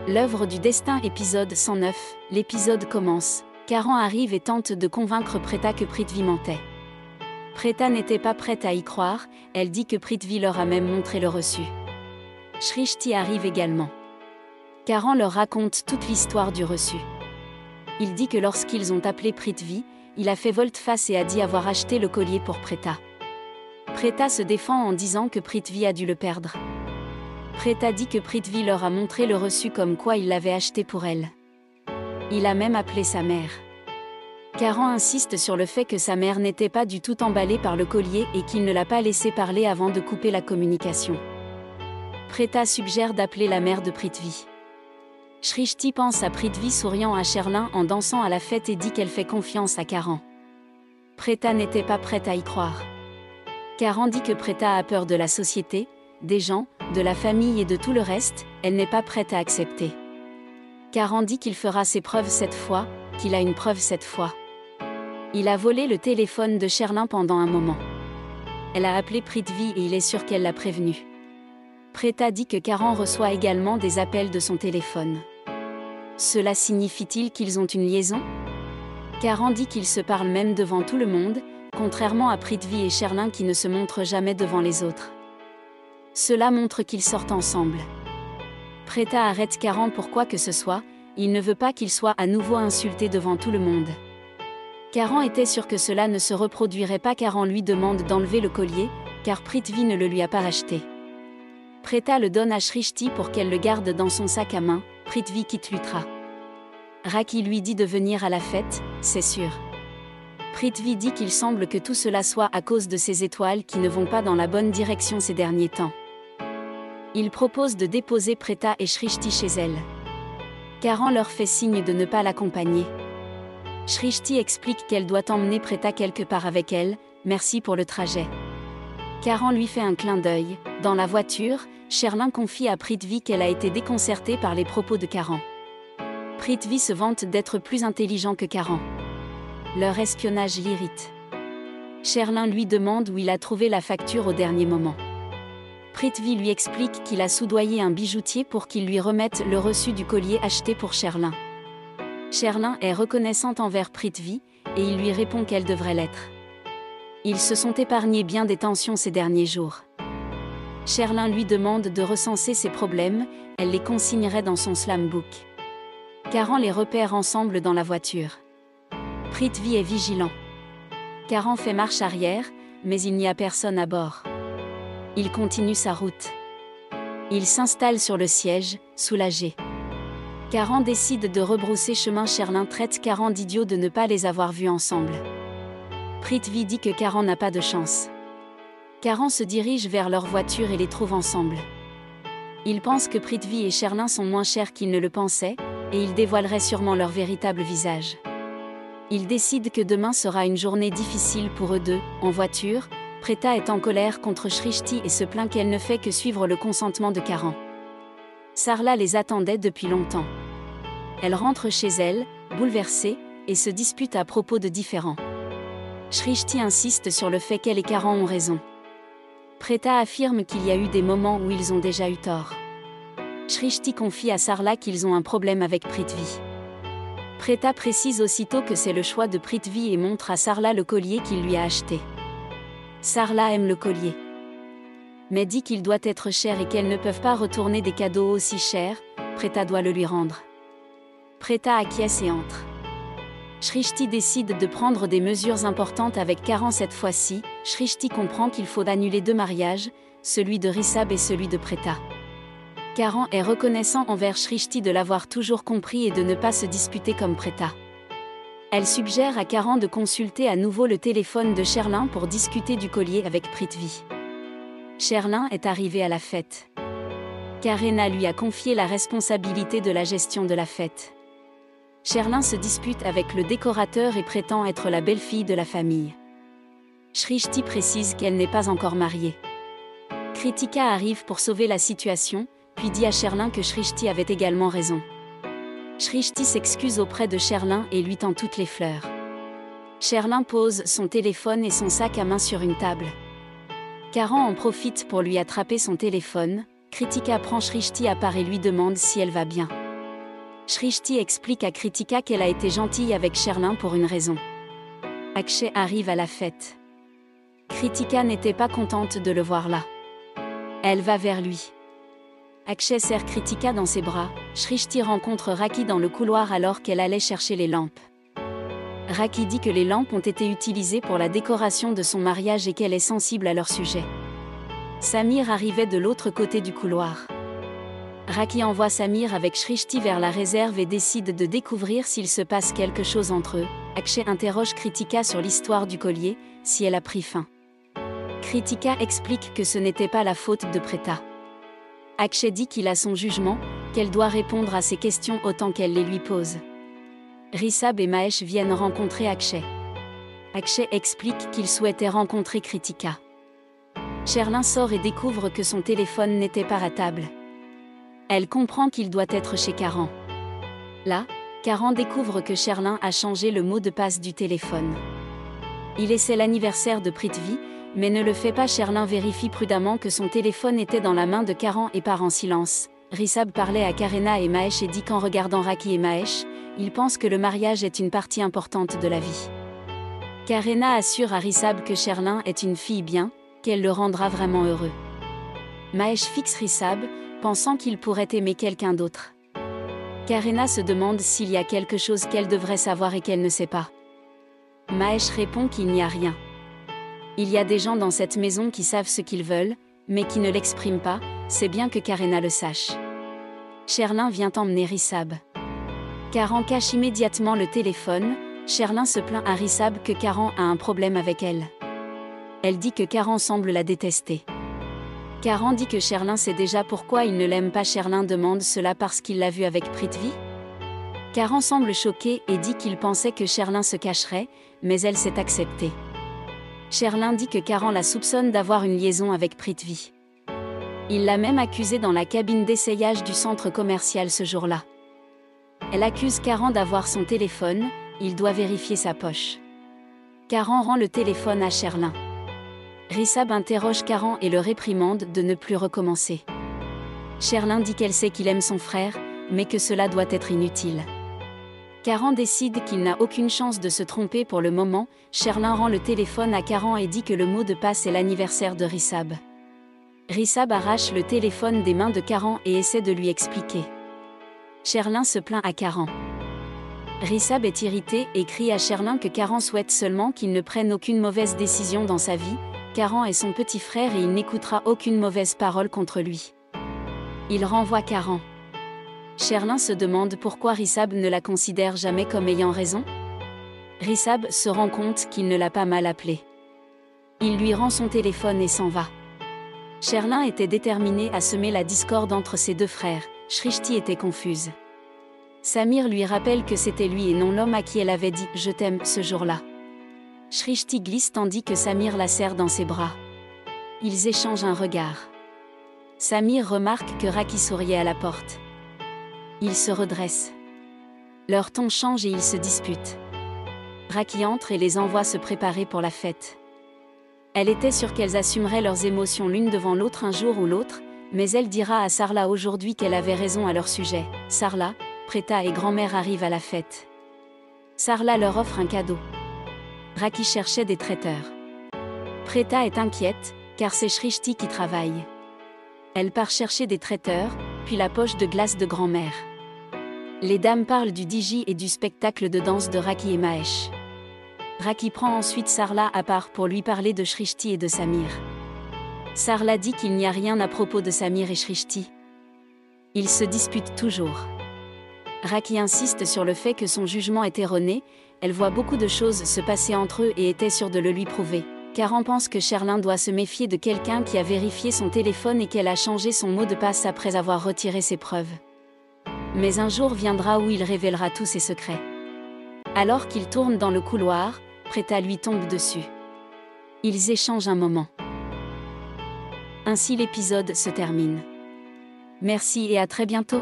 L'œuvre du destin épisode 109, l'épisode commence. Karan arrive et tente de convaincre Preta que Prithvi mentait. Preta n'était pas prête à y croire, elle dit que Prithvi leur a même montré le reçu. Shrishti arrive également. Karan leur raconte toute l'histoire du reçu. Il dit que lorsqu'ils ont appelé Prithvi, il a fait volte-face et a dit avoir acheté le collier pour Preta. Preta se défend en disant que Prithvi a dû le perdre. Preta dit que Prithvi leur a montré le reçu comme quoi il l'avait acheté pour elle. Il a même appelé sa mère. Karan insiste sur le fait que sa mère n'était pas du tout emballée par le collier et qu'il ne l'a pas laissé parler avant de couper la communication. Preta suggère d'appeler la mère de Prithvi. Shrishti pense à Prithvi souriant à Sherlin en dansant à la fête et dit qu'elle fait confiance à Karan. Preta n'était pas prête à y croire. Karan dit que Preta a peur de la société, des gens, de la famille et de tout le reste, elle n'est pas prête à accepter. Karan dit qu'il fera ses preuves cette fois, qu'il a une preuve cette fois. Il a volé le téléphone de Sherlin pendant un moment. Elle a appelé Prithvi et il est sûr qu'elle l'a prévenu. Preta dit que Karan reçoit également des appels de son téléphone. Cela signifie-t-il qu'ils ont une liaison? Karan dit qu'ils se parlent même devant tout le monde, contrairement à Prithvi et Sherlin qui ne se montrent jamais devant les autres. Cela montre qu'ils sortent ensemble. Preta arrête Karan pour quoi que ce soit, il ne veut pas qu'il soit à nouveau insulté devant tout le monde. Karan était sûr que cela ne se reproduirait pas. Karan lui demande d'enlever le collier, car Prithvi ne le lui a pas acheté. Preta le donne à Shrishti pour qu'elle le garde dans son sac à main. Prithvi quitte l'Uttara. Raki lui dit de venir à la fête, c'est sûr. Prithvi dit qu'il semble que tout cela soit à cause de ces étoiles qui ne vont pas dans la bonne direction ces derniers temps. Il propose de déposer Preta et Shrishti chez elle. Karan leur fait signe de ne pas l'accompagner. Shrishti explique qu'elle doit emmener Preta quelque part avec elle, merci pour le trajet. Karan lui fait un clin d'œil. Dans la voiture, Sherlin confie à Prithvi qu'elle a été déconcertée par les propos de Karan. Prithvi se vante d'être plus intelligent que Karan. Leur espionnage l'irrite. Sherlin lui demande où il a trouvé la facture au dernier moment. Prithvi lui explique qu'il a soudoyé un bijoutier pour qu'il lui remette le reçu du collier acheté pour Sherlin. Sherlin est reconnaissante envers Prithvi, et il lui répond qu'elle devrait l'être. Ils se sont épargnés bien des tensions ces derniers jours. Sherlin lui demande de recenser ses problèmes, elle les consignerait dans son slam book. Karan les repère ensemble dans la voiture. Prithvi est vigilant. Karan fait marche arrière, mais il n'y a personne à bord. Il continue sa route. Il s'installe sur le siège, soulagé. Karan décide de rebrousser chemin. Sherlin traite Karan d'idiot de ne pas les avoir vus ensemble. Prithvi dit que Karan n'a pas de chance. Karan se dirige vers leur voiture et les trouve ensemble. Il pense que Prithvi et Sherlin sont moins chers qu'ils ne le pensaient, et ils dévoileraient sûrement leur véritable visage. Il décide que demain sera une journée difficile pour eux deux. En voiture, Preta est en colère contre Shrishti et se plaint qu'elle ne fait que suivre le consentement de Karan. Sarla les attendait depuis longtemps. Elle rentre chez elle, bouleversée, et se dispute à propos de différends. Shrishti insiste sur le fait qu'elle et Karan ont raison. Preta affirme qu'il y a eu des moments où ils ont déjà eu tort. Shrishti confie à Sarla qu'ils ont un problème avec Prithvi. Preta précise aussitôt que c'est le choix de Prithvi et montre à Sarla le collier qu'il lui a acheté. Sarla aime le collier, mais dit qu'il doit être cher et qu'elles ne peuvent pas retourner des cadeaux aussi chers. Preta doit le lui rendre. Preta acquiesce et entre. Shrishti décide de prendre des mesures importantes avec Karan cette fois-ci. Shrishti comprend qu'il faut annuler 2 mariages, celui de Rishabh et celui de Preta. Karan est reconnaissant envers Shrishti de l'avoir toujours compris et de ne pas se disputer comme Preta. Elle suggère à Karan de consulter à nouveau le téléphone de Sherlin pour discuter du collier avec Prithvi. Sherlin est arrivé à la fête. Karena lui a confié la responsabilité de la gestion de la fête. Sherlin se dispute avec le décorateur et prétend être la belle-fille de la famille. Shrishti précise qu'elle n'est pas encore mariée. Kritika arrive pour sauver la situation, puis dit à Sherlin que Shrishti avait également raison. Shrishti s'excuse auprès de Sherlin et lui tend toutes les fleurs. Sherlin pose son téléphone et son sac à main sur une table. Karan en profite pour lui attraper son téléphone. Kritika prend Shrishti à part et lui demande si elle va bien. Shrishti explique à Kritika qu'elle a été gentille avec Sherlin pour une raison. Akshay arrive à la fête. Kritika n'était pas contente de le voir là. Elle va vers lui. Akshay serre Kritika dans ses bras. Shrishti rencontre Raki dans le couloir alors qu'elle allait chercher les lampes. Raki dit que les lampes ont été utilisées pour la décoration de son mariage et qu'elle est sensible à leur sujet. Samir arrivait de l'autre côté du couloir. Raki envoie Samir avec Shrishti vers la réserve et décide de découvrir s'il se passe quelque chose entre eux. Akshay interroge Kritika sur l'histoire du collier, si elle a pris fin. Kritika explique que ce n'était pas la faute de Preta. Akshay dit qu'il a son jugement, qu'elle doit répondre à ses questions autant qu'elle les lui pose. Rishabh et Mahesh viennent rencontrer Akshay. Akshay explique qu'il souhaitait rencontrer Kritika. Sherlin sort et découvre que son téléphone n'était pas à table. Elle comprend qu'il doit être chez Karan. Là, Karan découvre que Sherlin a changé le mot de passe du téléphone. Il essaie l'anniversaire de Prithvi, mais ne le fait pas. Sherlin vérifie prudemment que son téléphone était dans la main de Karan et part en silence. Rishabh parlait à Karena et Mahesh et dit qu'en regardant Raki et Mahesh, il pense que le mariage est une partie importante de la vie. Karena assure à Rishabh que Sherlin est une fille bien, qu'elle le rendra vraiment heureux. Mahesh fixe Rishabh, pensant qu'il pourrait aimer quelqu'un d'autre. Karena se demande s'il y a quelque chose qu'elle devrait savoir et qu'elle ne sait pas. Mahesh répond qu'il n'y a rien. Il y a des gens dans cette maison qui savent ce qu'ils veulent, mais qui ne l'expriment pas, c'est bien que Karena le sache. Sherlin vient emmener Rishabh. Karan cache immédiatement le téléphone. Sherlin se plaint à Rishabh que Karan a un problème avec elle. Elle dit que Karan semble la détester. Karan dit que Sherlin sait déjà pourquoi il ne l'aime pas. Sherlin demande cela parce qu'il l'a vu avec Prithvi. Karan semble choqué et dit qu'il pensait que Sherlin se cacherait, mais elle s'est acceptée. Sherlin dit que Karan la soupçonne d'avoir une liaison avec Prithvi. Il l'a même accusée dans la cabine d'essayage du centre commercial ce jour-là. Elle accuse Karan d'avoir son téléphone, il doit vérifier sa poche. Karan rend le téléphone à Sherlin. Rishabh interroge Karan et le réprimande de ne plus recommencer. Sherlin dit qu'elle sait qu'il aime son frère, mais que cela doit être inutile. Karan décide qu'il n'a aucune chance de se tromper pour le moment. Sherlin rend le téléphone à Karan et dit que le mot de passe est l'anniversaire de Rishabh. Rishabh arrache le téléphone des mains de Karan et essaie de lui expliquer. Sherlin se plaint à Karan. Rishabh est irrité et crie à Sherlin que Karan souhaite seulement qu'il ne prenne aucune mauvaise décision dans sa vie. Karan est son petit frère et il n'écoutera aucune mauvaise parole contre lui. Il renvoie Karan. Sherlin se demande pourquoi Rishabh ne la considère jamais comme ayant raison. Rishabh se rend compte qu'il ne l'a pas mal appelé. Il lui rend son téléphone et s'en va. Sherlin était déterminé à semer la discorde entre ses deux frères. Shrishti était confuse. Samir lui rappelle que c'était lui et non l'homme à qui elle avait dit « je t'aime » ce jour-là. Shrishti glisse tandis que Samir la serre dans ses bras. Ils échangent un regard. Samir remarque que Raki souriait à la porte. Ils se redressent. Leur ton change et ils se disputent. Raki entre et les envoie se préparer pour la fête. Elle était sûre qu'elles assumeraient leurs émotions l'une devant l'autre un jour ou l'autre, mais elle dira à Sarla aujourd'hui qu'elle avait raison à leur sujet. Sarla, Preta et grand-mère arrivent à la fête. Sarla leur offre un cadeau. Raki cherchait des traiteurs. Preta est inquiète, car c'est Shrishti qui travaille. Elle part chercher des traiteurs, puis la poche de glace de grand-mère. Les dames parlent du DJ et du spectacle de danse de Raki et Mahesh. Raki prend ensuite Sarla à part pour lui parler de Shrishti et de Samir. Sarla dit qu'il n'y a rien à propos de Samir et Shrishti. Ils se disputent toujours. Raki insiste sur le fait que son jugement est erroné, elle voit beaucoup de choses se passer entre eux et était sûre de le lui prouver. Karan pense que Sherlin doit se méfier de quelqu'un qui a vérifié son téléphone et qu'elle a changé son mot de passe après avoir retiré ses preuves. Mais un jour viendra où il révélera tous ses secrets. Alors qu'il tourne dans le couloir, Preta lui tombe dessus. Ils échangent un moment. Ainsi l'épisode se termine. Merci et à très bientôt.